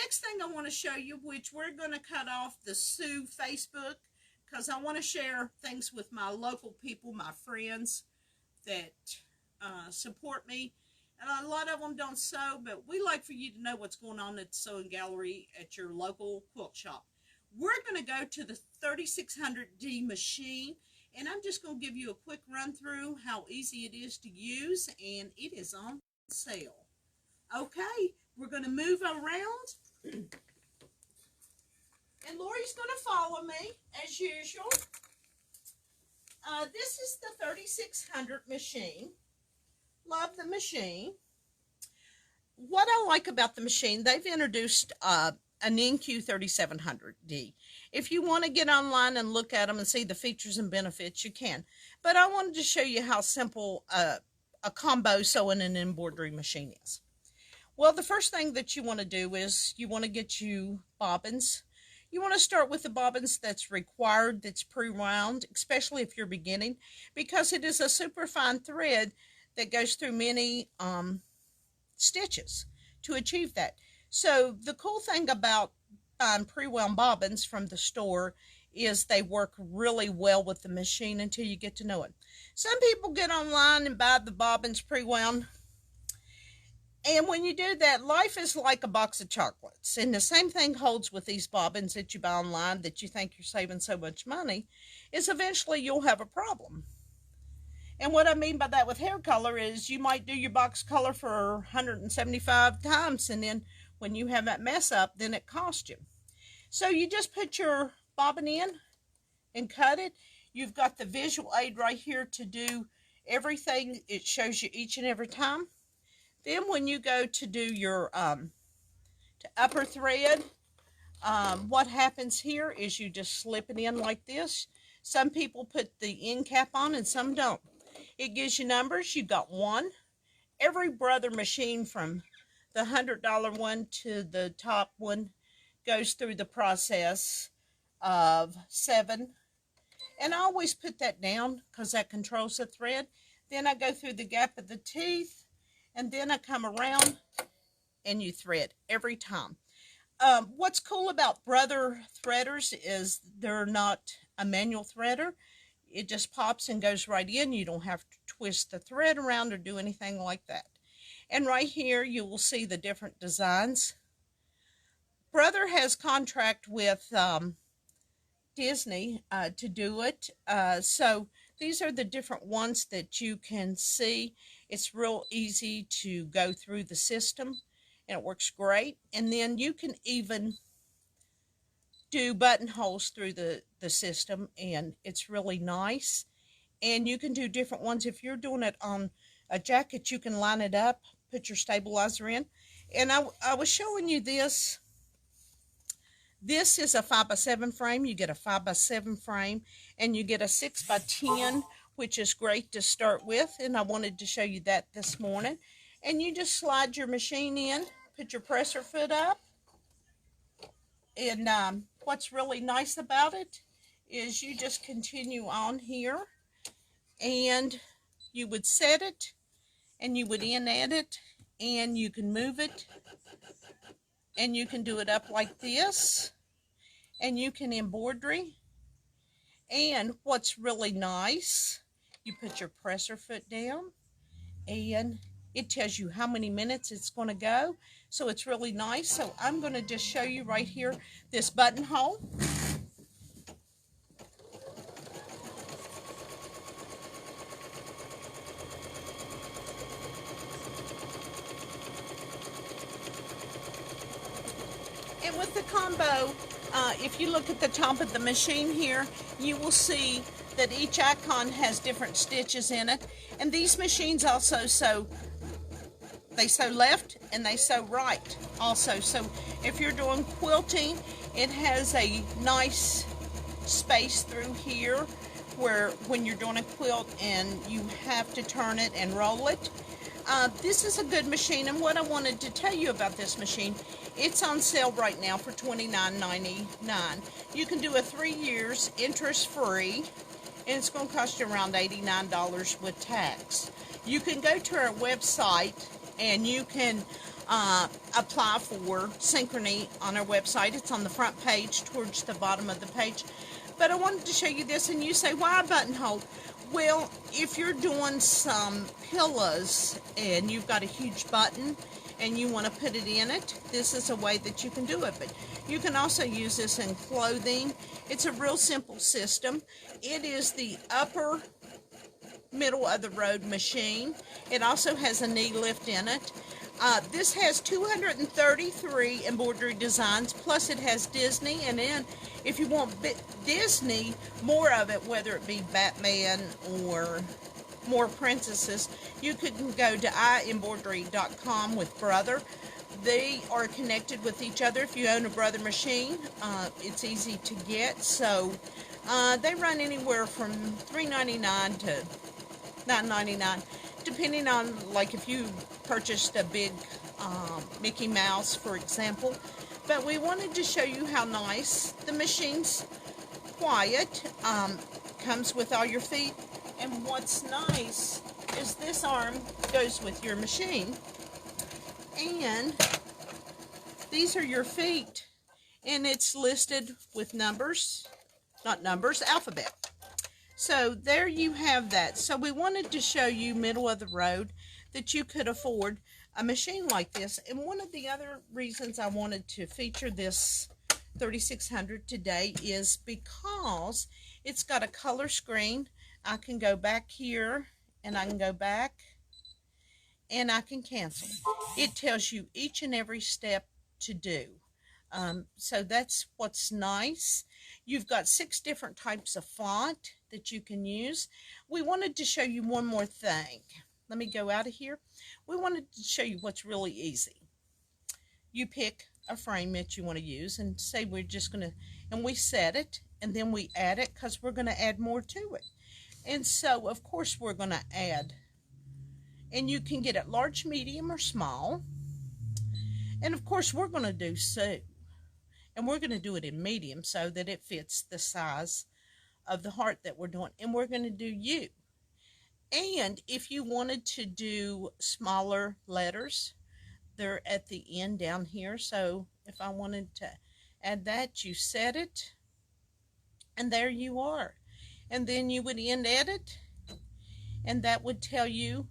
next thing I want to show you, which we're going to cut off the Sue Facebook, because I want to share things with my local people, my friends that support me. And a lot of them don't sew, but we like for you to know what's going on at the sewing gallery at your local quilt shop. We're going to go to the 3600D machine, and I'm just going to give you a quick run through how easy it is to use, and it is on sale. Okay, we're going to move around, and Lori's going to follow me as usual. This is the 3600 machine. Love the machine. What I like about the machine, they've introduced an NQ3600D. If you want to get online and look at them and see the features and benefits, you can. But I wanted to show you how simple a combo sewing and embroidery machine is. Well, the first thing that you want to do is you want to get you bobbins. You want to start with the bobbins that's required, that's pre-wound, especially if you're beginning, because it is a super fine thread that goes through many stitches to achieve that. So the cool thing about buying pre-wound bobbins from the store is they work really well with the machine until you get to know it. Some people get online and buy the bobbins pre-wound, and when you do that, life is like a box of chocolates. And the same thing holds with these bobbins that you buy online that you think you're saving so much money, is eventually you'll have a problem. And what I mean by that with hair color is you might do your box color for 175 times, and then when you have that mess up, then it costs you. So you just put your bobbin in and cut it. You've got the visual aid right here to do everything. It shows you each and every time. Then when you go to do your to upper thread, what happens here is you just slip it in like this. Some people put the end cap on and some don't. It gives you numbers. You got 1. Every brother machine from the $100 one to the top one goes through the process of 7. And I always put that down because that controls the thread. Then I go through the gap of the teeth, and then I come around and you thread every time. What's cool about brother threaders is they're not a manual threader. It just pops and goes right in. You don't have to twist the thread around or do anything like that. And right here you will see the different designs. Brother has contract with Disney to do it. So these are the different ones that you can see. It's real easy to go through the system, and it works great. And then you can even do buttonholes through the system, and it's really nice. And you can do different ones. If you're doing it on a jacket, you can line it up, put your stabilizer in. And I was showing you this. This is a 5x7 frame. You get a 5x7 frame, and you get a 6x10, which is great to start with. And I wanted to show you that this morning. And you just slide your machine in, put your presser foot up. And what's really nice about it is you just continue on here, and you would set it, and you would in at it, and you can move it, and you can do it up like this, and you can embroidery. And what's really nice, you put your presser foot down, and it tells you how many minutes it's going to go. So it's really nice. So I'm going to just show you right here this buttonhole. And with the combo, if you look at the top of the machine here, you will see that each icon has different stitches in it. And these machines also sew. They sew left and they sew right also. So if you're doing quilting, it has a nice space through here where when you're doing a quilt and you have to turn it and roll it. This is a good machine, and what I wanted to tell you about this machine, it's on sale right now for $29.99. You can do a 3 years interest-free, and it's going to cost you around $89 with tax. You can go to our website and you can apply for Synchrony on our website. It's on the front page towards the bottom of the page. But I wanted to show you this, and you say, why a buttonhole? Well, if you're doing some pillows and you've got a huge button and you want to put it in it, this is a way that you can do it. But you can also use this in clothing. It's a real simple system. It is the upper middle of the road machine. It also has a knee lift in it. This has 233 embroidery designs, plus it has Disney, and then if you want Disney, more of it, whether it be Batman or more princesses, you can go to iembroidery.com with Brother. They are connected with each other. If you own a Brother machine, it's easy to get. So they run anywhere from $3.99 to $9.99, depending on, like, if you purchased a big Mickey Mouse, for example. But we wanted to show you how nice the machine's. Quiet, comes with all your feet, and what's nice is this arm goes with your machine, and these are your feet, and it's listed with numbers, not numbers, alphabet. So there you have that. So we wanted to show you middle of the road that you could afford a machine like this. And one of the other reasons I wanted to feature this 3600 today is because it's got a color screen. I can go back here and I can go back and I can cancel. It tells you each and every step to do. So that's what's nice. You've got 6 different types of font that you can use. We wanted to show you one more thing. Let me go out of here. We wanted to show you what's really easy. You pick a frame that you want to use and say we're just going to, and we set it, and then we add it because we're going to add more to it. And so, of course, we're going to add, and you can get it large, medium, or small. And of course, we're going to do Sue. And we're going to do it in medium so that it fits the size of the heart that we're doing. And we're going to do you. And if you wanted to do smaller letters, they're at the end down here. So if I wanted to add that, you set it. And there you are. And then you would end edit. And that would tell you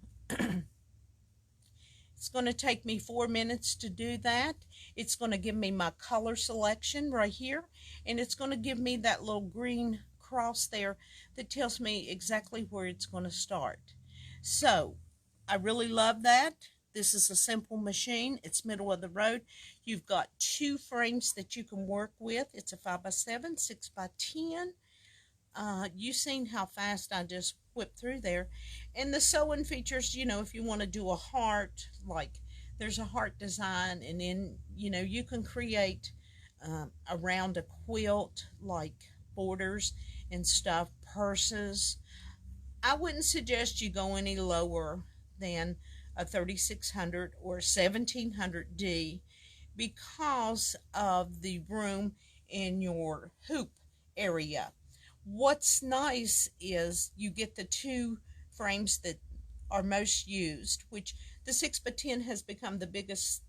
it's going to take me 4 minutes to do that. It's going to give me my color selection right here. And it's going to give me that little green cross there that tells me exactly where it's going to start. So I really love that. This is a simple machine. It's middle of the road. You've got 2 frames that you can work with. It's a 5x7, 6x10. You've seen how fast I just whipped through there. And the sewing features, you know, if you want to do a heart, like there's a heart design, and then, you know, you can create around a quilt, like borders and stuff, purses. I wouldn't suggest you go any lower than a 3600 or 1700D because of the room in your hoop area. What's nice is you get the 2 frames that are most used, which the 6x10 has become the biggest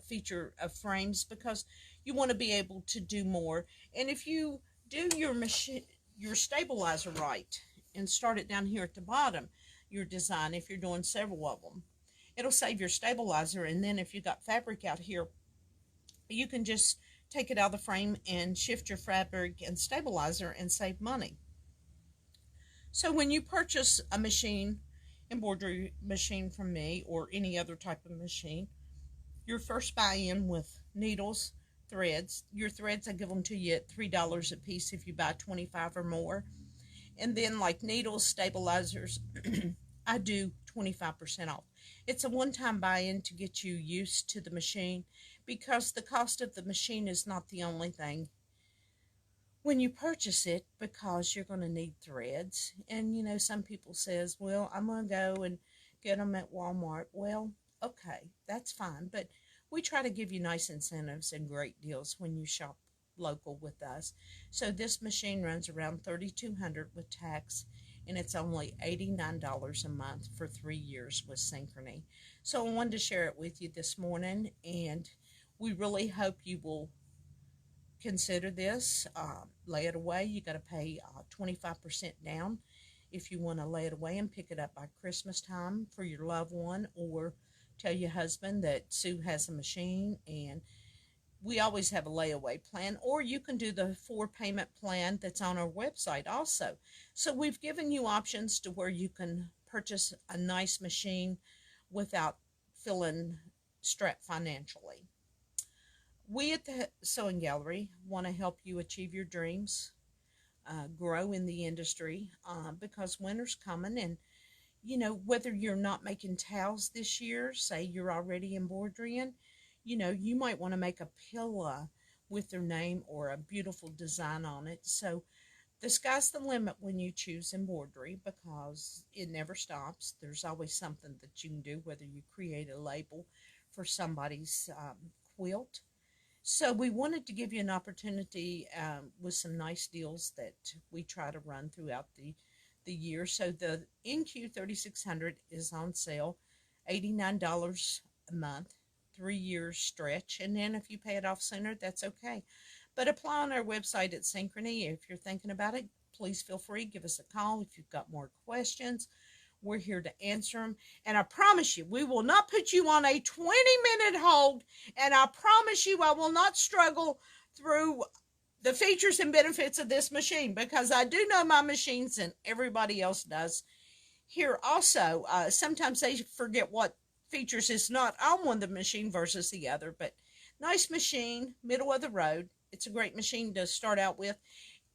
feature of frames because you want to be able to do more. And if you do your machine, your stabilizer right, and start it down here at the bottom, your design, if you're doing several of them, it'll save your stabilizer. And then if you got fabric out here, you can just take it out of the frame and shift your fabric and stabilizer and save money. So when you purchase a machine, embroidery machine from me or any other type of machine, your first buy-in with needles, threads. Your threads, I give them to you at $3 a piece if you buy 25 or more. And then like needles, stabilizers, I do 25% off. It's a one-time buy-in to get you used to the machine because the cost of the machine is not the only thing when you purchase it, because you're going to need threads. And, you know, some people says, well, I'm going to go and get them at Walmart. Well, okay, that's fine. But we try to give you nice incentives and great deals when you shop local with us. So this machine runs around $3,200 with tax. and it's only $89 a month for 3 years with Synchrony. So I wanted to share it with you this morning, and we really hope you will consider this. Lay it away. You got to pay 25% down if you want to lay it away and pick it up by Christmas time for your loved one, or tell your husband that Sue has a machine, and we always have a layaway plan, or you can do the 4-payment plan that's on our website also. So we've given you options to where you can purchase a nice machine without feeling strapped financially. We at the Sewing Gallery want to help you achieve your dreams, grow in the industry, because winter's coming, and whether you're not making towels this year, say you're already embroidering, you might want to make a pillow with their name or a beautiful design on it. So the sky's the limit when you choose embroidery, because it never stops. There's always something that you can do, whether you create a label for somebody's quilt. So we wanted to give you an opportunity with some nice deals that we try to run throughout the year. So the NQ3600 is on sale, $89 a month, 3 years stretch, and then if you pay it off sooner, that's okay. But apply on our website at Synchrony. If you're thinking about it, please feel free, give us a call if you've got more questions. We're here to answer them. And I promise you, we will not put you on a 20-minute hold. And I promise you, I will not struggle through the features and benefits of this machine, because I do know my machines and everybody else does. Here also, sometimes they forget what features is not on one of the machine versus the other. But nice machine, middle of the road. It's a great machine to start out with.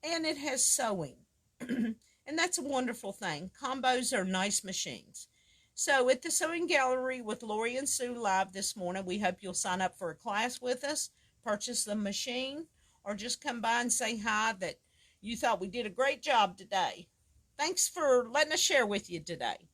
And it has sewing. And that's a wonderful thing. Combos are nice machines. So at the Sewing Gallery with Lori and Sue live this morning, we hope you'll sign up for a class with us, purchase the machine, or just come by and say hi that you thought we did a great job today. Thanks for letting us share with you today.